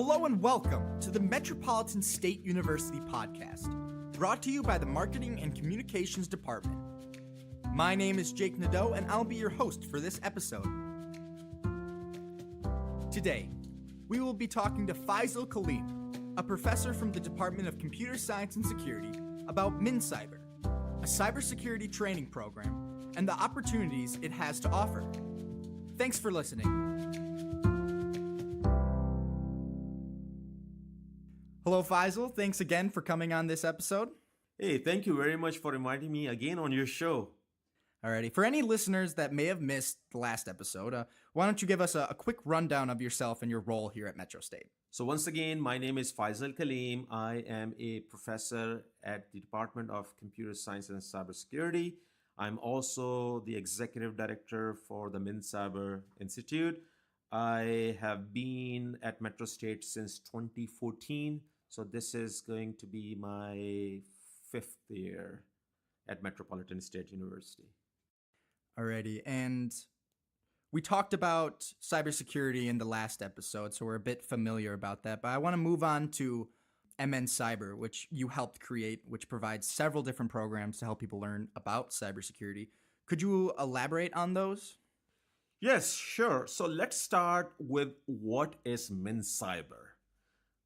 Hello and welcome to the Metropolitan State University podcast, brought to you by the Marketing and Communications Department. My name is Jake Nadeau, and I'll be your host for this episode. Today, we will be talking to Faisal Kaleem, a professor from the Department of Computer Science and Security, about MinCyber, a cybersecurity training program, and the opportunities it has to offer. Thanks for listening. Hello, Faisal. Thanks again for coming on this episode. Hey, thank you very much for inviting me again on your show. Alrighty. For any listeners that may have missed the last episode, why don't you give us a quick rundown of yourself and your role here at Metro State? So once again, my name is Faisal Kaleem. I am a professor at the Department of Computer Science and Cybersecurity. I'm also the executive director for the MinCyber Institute. I have been at Metro State since 2014. So this is going to be my 5th year at Metropolitan State University. Alrighty, and we talked about cybersecurity in the last episode, so we're a bit familiar about that. But I want to move on to MNCyber, which you helped create, which provides several different programs to help people learn about cybersecurity. Could you elaborate on those? Yes, sure. So let's start with what is MinCyber.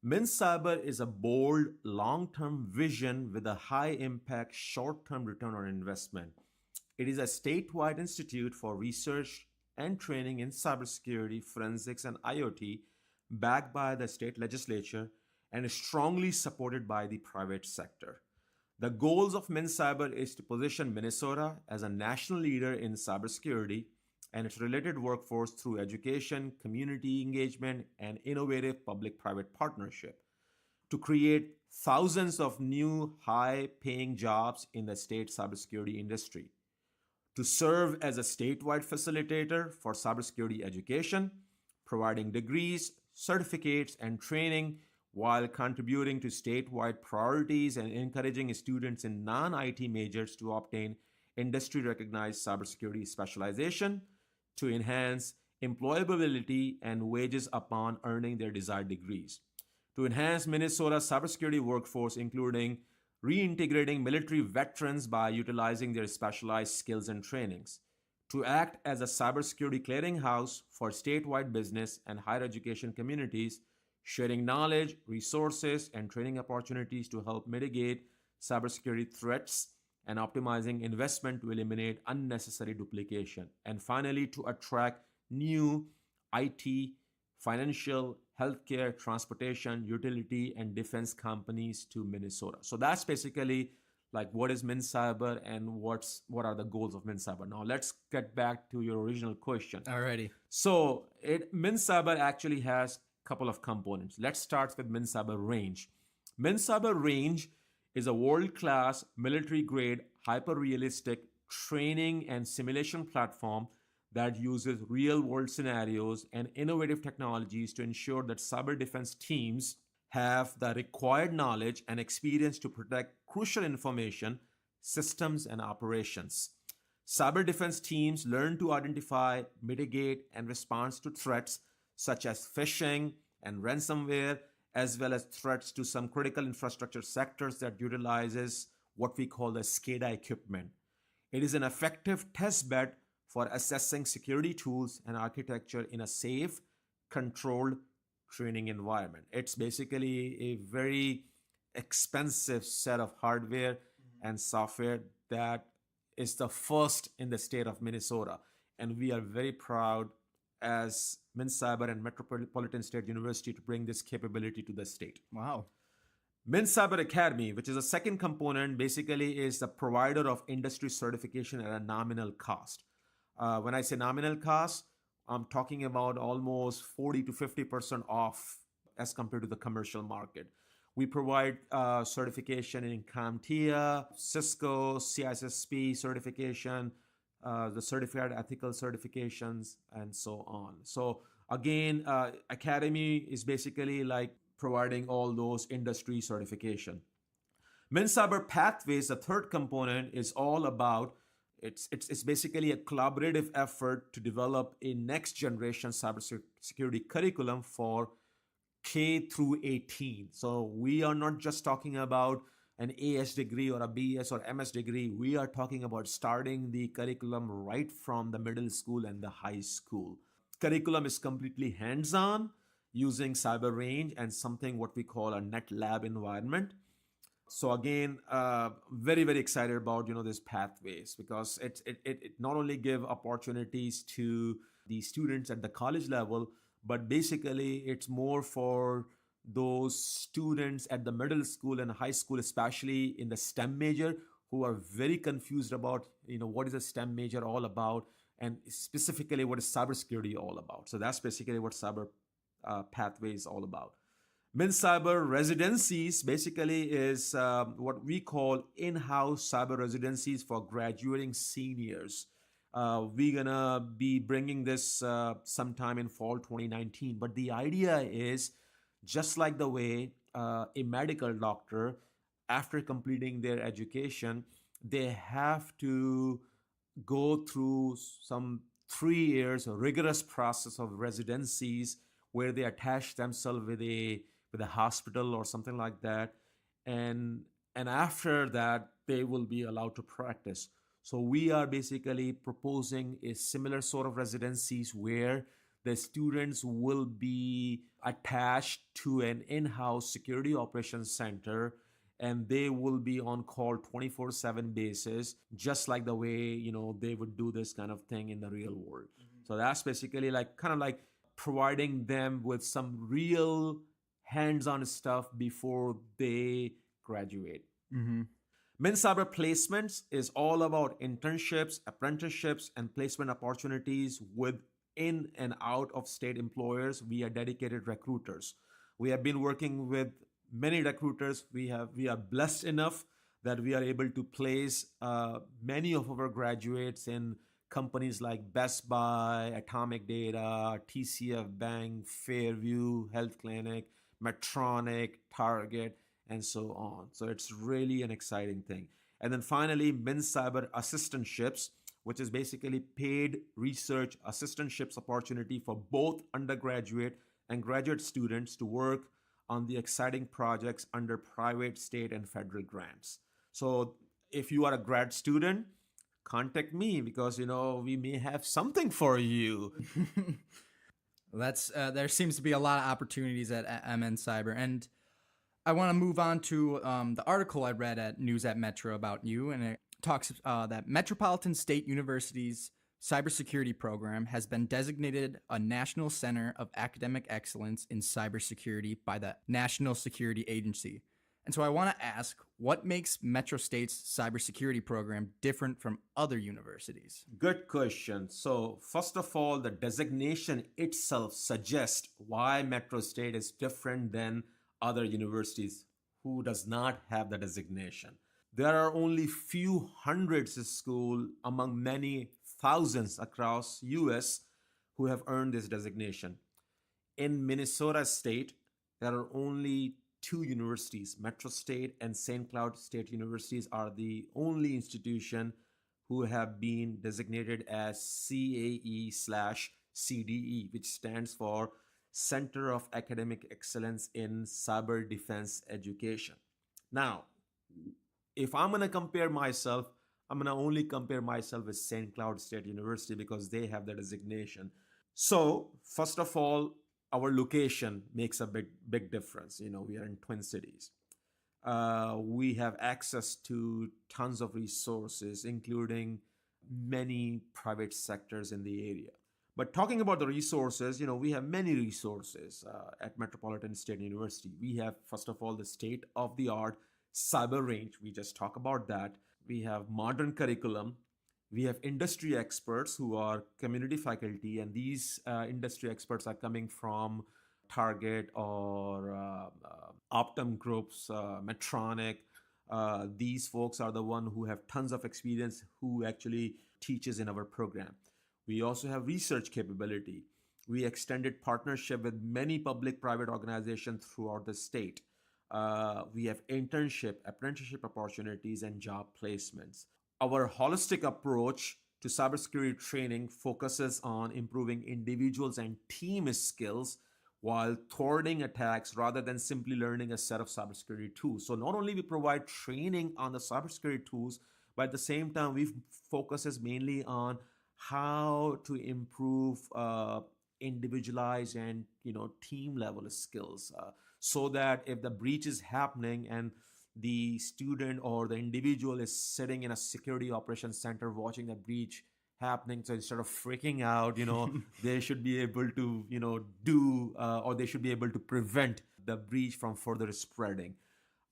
MinCyber is a bold, long-term vision with a high-impact, short-term return on investment. It is a statewide institute for research and training in cybersecurity, forensics, and IoT, backed by the state legislature and is strongly supported by the private sector. The goals of MinCyber is to position Minnesota as a national leader in cybersecurity and its related workforce through education, community engagement, and innovative public-private partnership to create thousands of new high-paying jobs in the state cybersecurity industry, to serve as a statewide facilitator for cybersecurity education, providing degrees, certificates, and training while contributing to statewide priorities and encouraging students in non-IT majors to obtain industry-recognized cybersecurity specialization, to enhance employability and wages upon earning their desired degrees, to enhance Minnesota's cybersecurity workforce, including reintegrating military veterans by utilizing their specialized skills and trainings, to act as a cybersecurity clearinghouse for statewide business and higher education communities, sharing knowledge, resources, and training opportunities to help mitigate cybersecurity threats, and optimizing investment to eliminate unnecessary duplication. And finally, to attract new IT, financial, healthcare, transportation, utility, and defense companies to Minnesota. So that's basically like what is MinCyber and what are the goals of MinCyber. Now let's get back to your original question. Alrighty. So MinCyber actually has a couple of components. Let's start with MinCyber Range. MinCyber Range is a world-class, military-grade, hyper-realistic training and simulation platform that uses real-world scenarios and innovative technologies to ensure that cyber defense teams have the required knowledge and experience to protect crucial information, systems, and operations. Cyber defense teams learn to identify, mitigate, and respond to threats such as phishing and ransomware, as well as threats to some critical infrastructure sectors that utilizes what we call the SCADA equipment. It is an effective test bed for assessing security tools and architecture in a safe, controlled training environment. It's basically a very expensive set of hardware and software that is the first in the state of Minnesota. And we are very proud as MinCyber and Metropolitan State University to bring this capability to the state. Wow. MinCyber Academy, which is a second component, basically is the provider of industry certification at a nominal cost. When I say nominal cost, I'm talking about almost 40 to 50% off as compared to the commercial market. We provide certification in CompTIA, Cisco, CISSP certification, the certified ethical certifications, and so on. So again, Academy is basically like providing all those industry certification. MinCyber Pathways, the third component, is all about, it's basically a collaborative effort to develop a next generation cybersecurity curriculum for K through 18. So we are not just talking about an AS degree or a BS or MS degree. We are talking about starting the curriculum right from the middle school and the high school. Curriculum is completely hands-on using cyber range and something what we call a net lab environment. So again, very excited about these pathways, because it not only give opportunities to the students at the college level, but basically it's more for those students at the middle school and high school, especially in the STEM major, who are very confused about what is a STEM major all about, and specifically what is cybersecurity all about. So that's basically what cyber pathway is all about. MinCyber residencies basically is what we call in-house cyber residencies for graduating seniors. We're gonna be bringing this sometime in fall 2019. But the idea is, just like the way a medical doctor, after completing their education, they have to go through some 3 years rigorous process of residencies where they attach themselves with a hospital or something like that, and after that they will be allowed to practice. So we are basically proposing a similar sort of residencies where the students will be attached to an in-house security operations center, and they will be on call 24/7 basis, just like the way they would do this kind of thing in the real world. So that's basically like kind of like providing them with some real hands-on stuff before they graduate. Mm-hmm. MinCyber placements is all about internships, apprenticeships, and placement opportunities with in and out of state employers via dedicated recruiters. We have been working with many recruiters. We are blessed enough that we are able to place many of our graduates in companies like Best Buy, Atomic Data, TCF Bank, Fairview Health Clinic, Medtronic, Target, and so on. So it's really an exciting thing. And then finally, MinCyber assistantships, which is basically paid research assistantships opportunity for both undergraduate and graduate students to work on the exciting projects under private, state, and federal grants. So if you are a grad student, contact me, because we may have something for you. That's there seems to be a lot of opportunities at MN Cyber, and I want to move on to the article I read at News at Metro about you, and it talks that Metropolitan State University's cybersecurity program has been designated a National Center of Academic Excellence in Cybersecurity by the National Security Agency. And so I want to ask, what makes Metro State's cybersecurity program different from other universities? Good question. So, first of all, the designation itself suggests why Metro State is different than other universities who does not have the designation. There are only few hundreds of schools among many thousands across US who have earned this designation. In Minnesota State, there are only 2 universities. Metro State and St. Cloud State Universities are the only institution who have been designated as CAE/CDE, which stands for Center of Academic Excellence in Cyber Defense Education. Now, if I'm going to compare myself, I'm going to only compare myself with St. Cloud State University because they have the designation. So, first of all, our location makes a big difference. We are in Twin Cities. We have access to tons of resources, including many private sectors in the area. But talking about the resources, we have many resources at Metropolitan State University. We have, first of all, the state-of-the-art cyber range. We just talk about that. We have modern curriculum. We have industry experts who are community faculty, and these industry experts are coming from Target or Optum Groups, Medtronic. These folks are the one who have tons of experience who actually teaches in our program. We also have research capability. We extended partnership with many public-private organizations throughout the state. We have internship, apprenticeship opportunities, and job placements. Our holistic approach to cybersecurity training focuses on improving individuals and team skills while thwarting attacks rather than simply learning a set of cybersecurity tools. So not only we provide training on the cybersecurity tools, but at the same time, we focuses mainly on how to improve individualized and team level skills, so that if the breach is happening and the student or the individual is sitting in a security operations center watching the breach happening, so instead of freaking out, they should be able to or they should be able to prevent the breach from further spreading.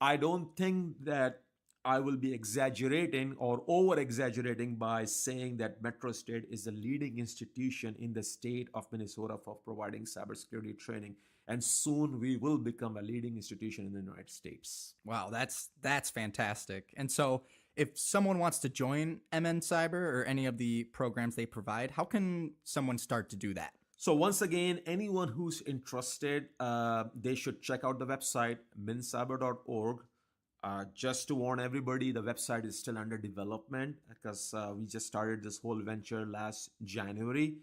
I don't think that I will be exaggerating or over exaggerating by saying that Metro State is the leading institution in the state of Minnesota for providing cybersecurity training. And soon we will become a leading institution in the United States. Wow, that's fantastic. And so if someone wants to join MN Cyber or any of the programs they provide, how can someone start to do that? So once again, anyone who's interested, they should check out the website, mincyber.org. Just to warn everybody, the website is still under development because we just started this whole venture last January.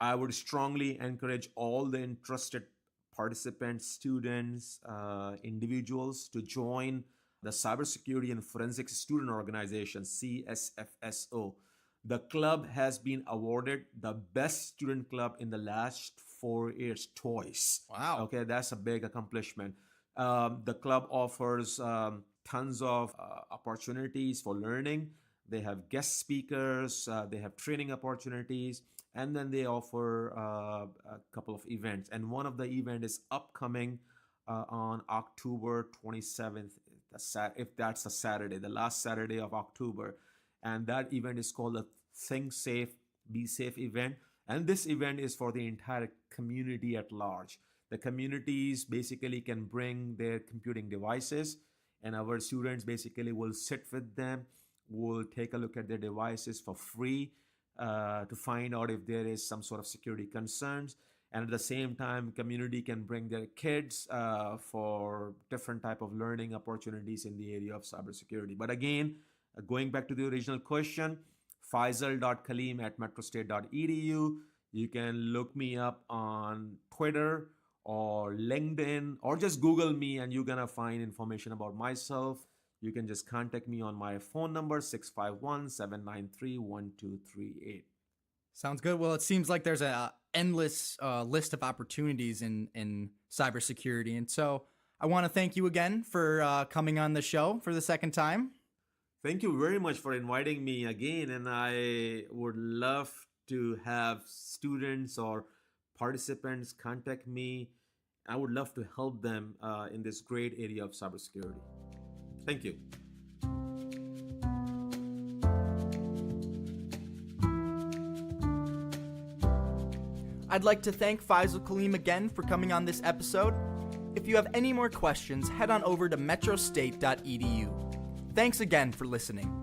I would strongly encourage all the interested participants, students, individuals to join the Cybersecurity and Forensics Student Organization, CSFSO. The club has been awarded the best student club in the last 4 years twice. Wow. Okay, that's a big accomplishment. The club offers tons of opportunities for learning. They have guest speakers, they have training opportunities, and then they offer a couple of events. And one of the event is upcoming on October 27th, if that's a Saturday, the last Saturday of October. And that event is called the Think Safe, Be Safe event. And this event is for the entire community at large. The communities basically can bring their computing devices, and our students basically will sit with them, will take a look at their devices for free to find out if there is some sort of security concerns. And at the same time, community can bring their kids for different type of learning opportunities in the area of cybersecurity. But again, going back to the original question, faisal.kaleem@metrostate.edu. You can look me up on Twitter or LinkedIn, or just Google me and you're gonna find information about myself. You can just contact me on my phone number, 651-793-1238. Sounds good. Well, it seems like there's a endless list of opportunities in cybersecurity. And so I want to thank you again for coming on the show for the second time. Thank you very much for inviting me again. And I would love to have students or participants contact me. I would love to help them in this great area of cybersecurity. Thank you. I'd like to thank Faisal Kaleem again for coming on this episode. If you have any more questions, head on over to metrostate.edu. Thanks again for listening.